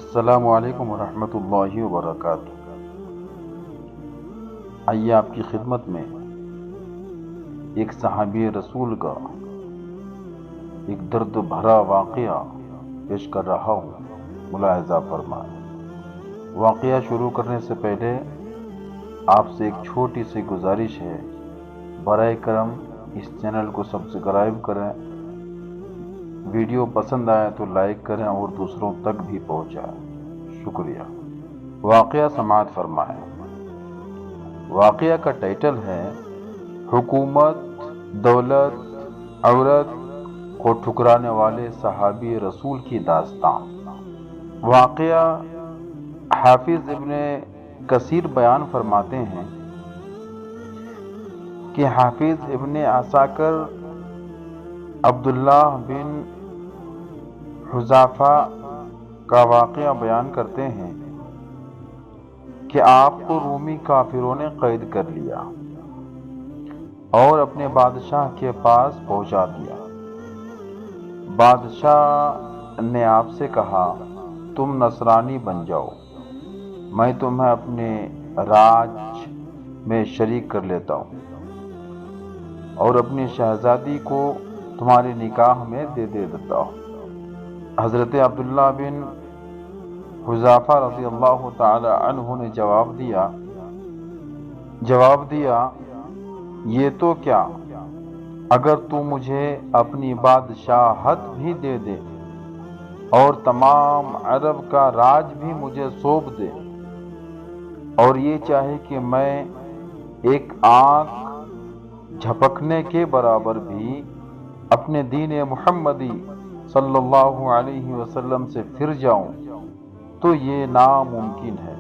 السلام علیکم ورحمۃ اللہ وبرکاتہ۔ آئیے آپ کی خدمت میں ایک صحابی رسول کا ایک درد بھرا واقعہ پیش کر رہا ہوں، ملاحظہ فرمائیں۔ واقعہ شروع کرنے سے پہلے آپ سے ایک چھوٹی سی گزارش ہے، برائے کرم اس چینل کو سبسکرائب کریں، ویڈیو پسند آئے تو لائک کریں اور دوسروں تک بھی پہنچائیں، شکریہ۔ واقعہ سماعت فرمائیں۔ واقعہ کا ٹائٹل ہے حکومت، دولت، عورت کو ٹھکرانے والے صحابی رسول کی داستان۔ واقعہ حافظ ابن کثیر بیان فرماتے ہیں کہ حافظ ابن عساکر عبداللہ بن حذافہ کا واقعہ بیان کرتے ہیں کہ آپ کو رومی کافروں نے قید کر لیا اور اپنے بادشاہ کے پاس پہنچا دیا۔ بادشاہ نے آپ سے کہا، تم نصرانی بن جاؤ، میں تمہیں اپنے راج میں شریک کر لیتا ہوں اور اپنی شہزادی کو تمہاری نکاح میں دے دیتا ہوں۔ حضرت عبداللہ بن حذافہ رضی اللہ تعالی عنہ نے جواب دیا، یہ تو کیا، اگر تو مجھے اپنی بادشاہت بھی دے دے اور تمام عرب کا راج بھی مجھے سونپ دے، اور یہ چاہے کہ میں ایک آنکھ جھپکنے کے برابر بھی اپنے دین محمدی صلی اللہ علیہ وسلم سے پھر جاؤں، تو یہ ناممکن ہے۔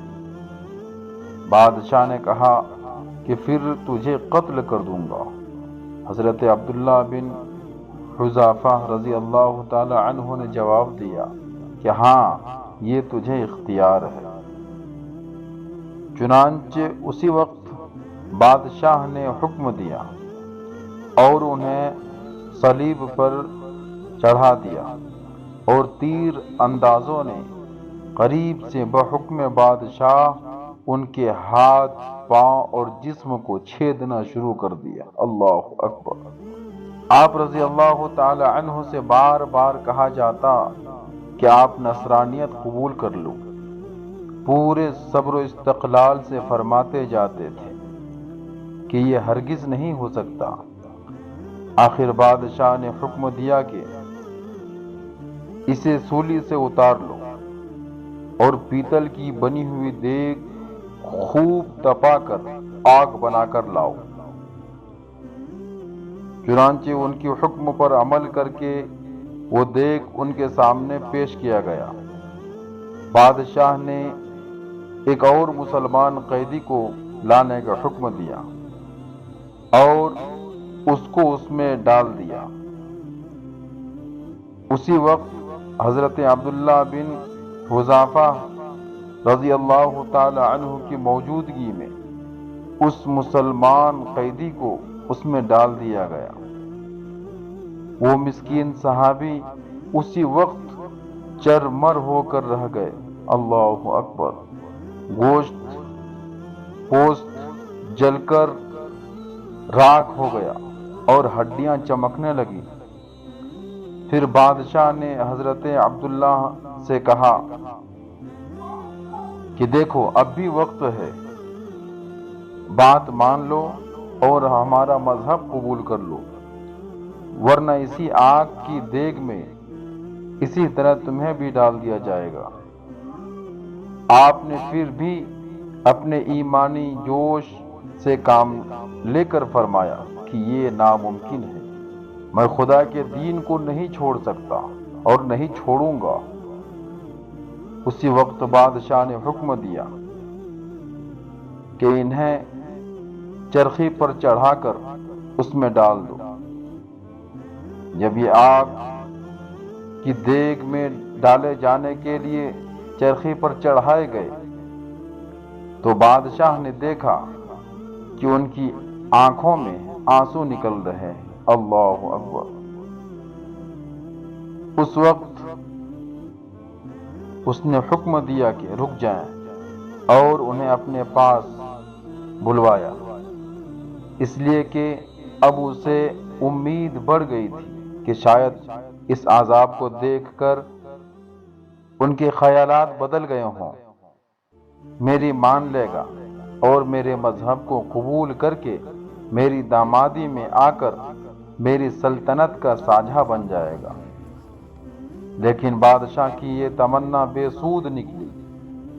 بادشاہ نے کہا کہ پھر تجھے قتل کر دوں گا۔ حضرت عبداللہ بن حذافہ رضی اللہ تعالی عنہ نے جواب دیا کہ ہاں، یہ تجھے اختیار ہے۔ چنانچہ اسی وقت بادشاہ نے حکم دیا اور انہیں صلیب پر چڑھا دیا، اور تیر اندازوں نے قریب سے بحکم بادشاہ ان کے ہاتھ، پاؤں اور جسم کو چھیدنا شروع کر دیا۔ اللہ اکبر۔ آپ رضی اللہ تعالی عنہ سے بار بار کہا جاتا کہ آپ نصرانیت قبول کر لو، پورے صبر و استقلال سے فرماتے جاتے تھے کہ یہ ہرگز نہیں ہو سکتا۔ آخر بادشاہ نے حکم دیا کہ اسے سولی سے اتار لو اور پیتل کی بنی ہوئی دیگ خوب تپا کر آگ بنا کر لاؤ۔ چنانچہ ان کے حکم پر عمل کر کے وہ دیگ ان کے سامنے پیش کیا گیا۔ بادشاہ نے ایک اور مسلمان قیدی کو لانے کا حکم دیا اور اس کو اس میں ڈال دیا۔ اسی وقت حضرت عبداللہ بن حذافہ رضی اللہ تعالی عنہ کی موجودگی میں اس مسلمان قیدی کو اس میں ڈال دیا گیا۔ وہ مسکین صحابی اسی وقت چرمر ہو کر رہ گئے۔ اللہ اکبر۔ گوشت پوست جل کر راکھ ہو گیا اور ہڈیاں چمکنے لگی۔ پھر بادشاہ نے حضرت عبداللہ سے کہا کہ دیکھو، اب بھی وقت ہے، بات مان لو اور ہمارا مذہب قبول کر لو، ورنہ اسی آگ کی دیگ میں اسی طرح تمہیں بھی ڈال دیا جائے گا۔ آپ نے پھر بھی اپنے ایمانی جوش سے کام لے کر فرمایا کہ یہ ناممکن ہے، میں خدا کے دین کو نہیں چھوڑ سکتا اور نہیں چھوڑوں گا۔ اسی وقت بادشاہ نے حکم دیا کہ انہیں چرخی پر چڑھا کر اس میں ڈال دو۔ جب یہ آگ کی دیگ میں ڈالے جانے کے لیے چرخی پر چڑھائے گئے تو بادشاہ نے دیکھا کہ ان کی آنکھوں میں آنسو نکل رہے ہیں۔ اللہ اکبر۔ اس وقت اس نے حکم دیا کہ رک جائیں اور انہیں اپنے پاس بلوایا، اس لیے کہ اب اسے امید بڑھ گئی تھی کہ شاید اس عذاب کو دیکھ کر ان کے خیالات بدل گئے ہوں، میری مان لے گا اور میرے مذہب کو قبول کر کے میری دامادی میں آ کر میری سلطنت کا سانجھا بن جائے گا۔ لیکن بادشاہ کی یہ تمنا بے سود نکلی۔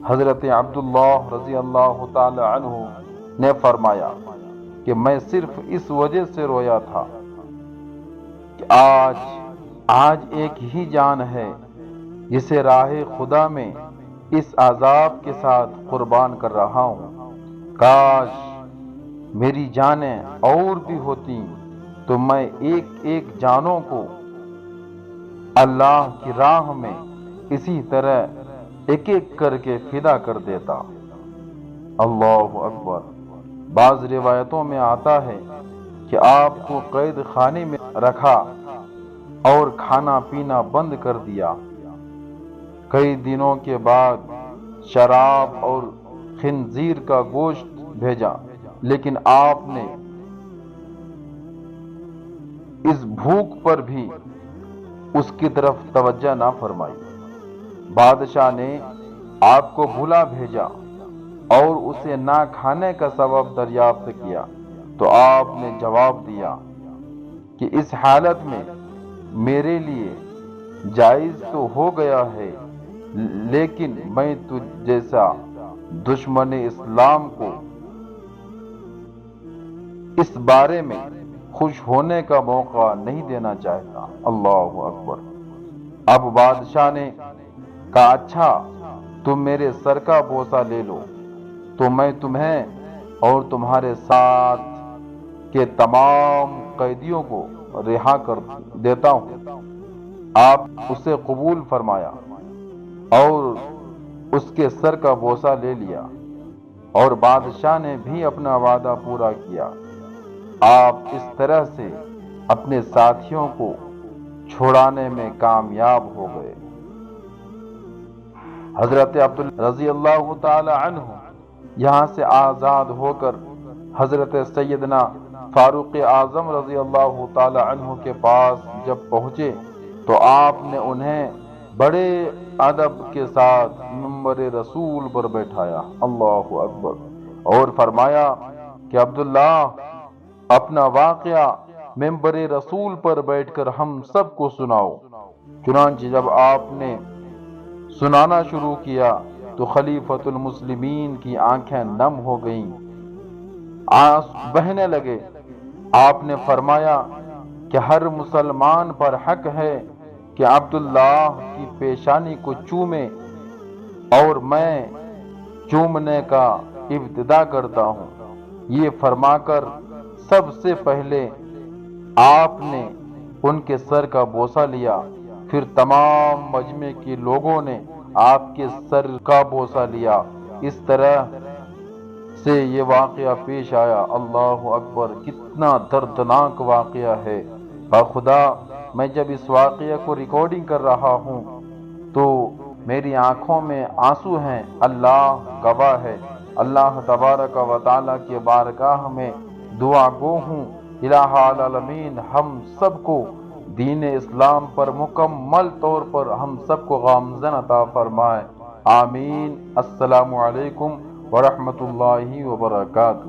حضرت عبداللہ رضی اللہ تعالی عنہ نے فرمایا کہ میں صرف اس وجہ سے رویا تھا کہ آج ایک ہی جان ہے جسے راہ خدا میں اس عذاب کے ساتھ قربان کر رہا ہوں۔ کاش میری جانیں اور بھی ہوتی تو میں ایک ایک جانوں کو اللہ کی راہ میں اسی طرح ایک ایک کر کے فدا کر دیتا۔ اللہ اکبر۔ بعض روایتوں میں آتا ہے کہ آپ کو قید خانے میں رکھا اور کھانا پینا بند کر دیا۔ کئی دنوں کے بعد شراب اور خنزیر کا گوشت بھیجا، لیکن آپ نے اس بھوک پر بھی اس کی طرف توجہ نہ فرمائی۔ بادشاہ نے آپ کو بھلا بھیجا اور اسے نہ کھانے کا سبب دریافت کیا تو آپ نے جواب دیا کہ اس حالت میں میرے لیے جائز تو ہو گیا ہے، لیکن میں تجھ جیسا دشمن اسلام کو اس بارے میں خوش ہونے کا موقع نہیں دینا چاہتا۔ اللہ اکبر۔ اب بادشاہ نے کہا اچھا تم میرے سر کا بوسہ لے لو تو میں تمہیں اور تمہارے ساتھ کے تمام قیدیوں کو رہا کر دیتا ہوں۔ آپ اسے قبول فرمایا اور اس کے سر کا بوسہ لے لیا، اور بادشاہ نے بھی اپنا وعدہ پورا کیا۔ آپ اس طرح سے اپنے ساتھیوں کو چھڑانے میں کامیاب ہو گئے۔ حضرت عبداللہ رضی اللہ تعالی عنہ یہاں سے آزاد ہو کر حضرت سیدنا فاروق اعظم رضی اللہ تعالی عنہ کے پاس جب پہنچے تو آپ نے انہیں بڑے ادب کے ساتھ منبر رسول پر بیٹھایا، اللہ اکبر، اور فرمایا کہ عبداللہ اپنا واقعہ منبر رسول پر بیٹھ کر ہم سب کو سناؤ۔ چنانچہ جب آپ نے سنانا شروع کیا تو خلیفۃ المسلمین کی آنکھیں نم ہو گئیں، آنسو بہنے لگے۔ آپ نے فرمایا کہ ہر مسلمان پر حق ہے کہ عبداللہ کی پیشانی کو چومے، اور میں چومنے کا ابتدا کرتا ہوں۔ یہ فرما کر سب سے پہلے آپ نے ان کے سر کا بوسہ لیا، پھر تمام مجمع کے لوگوں نے آپ کے سر کا بوسہ لیا۔ اس طرح سے یہ واقعہ پیش آیا۔ اللہ اکبر، کتنا دردناک واقعہ ہے۔ خدا میں جب اس واقعہ کو ریکارڈنگ کر رہا ہوں تو میری آنکھوں میں آنسو ہیں، اللہ گواہ ہے۔ اللہ تبارک و تعالیٰ کے بارگاہ میں دعا گو ہوں، الہ العالمین ہم سب کو دین اسلام پر مکمل طور پر ہم سب کو گامزن عطا فرمائے، آمین۔ السلام علیکم ورحمۃ اللہ وبرکاتہ۔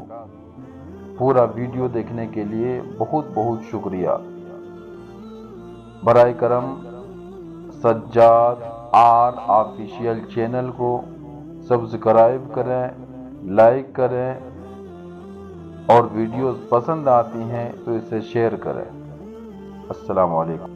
پورا ویڈیو دیکھنے کے لیے بہت بہت شکریہ۔ برائے کرم سجاد آر آفیشیل چینل کو سبسکرائب کریں، لائک کریں، اور ویڈیوز پسند آتی ہیں تو اسے شیئر کریں۔ السلام علیکم۔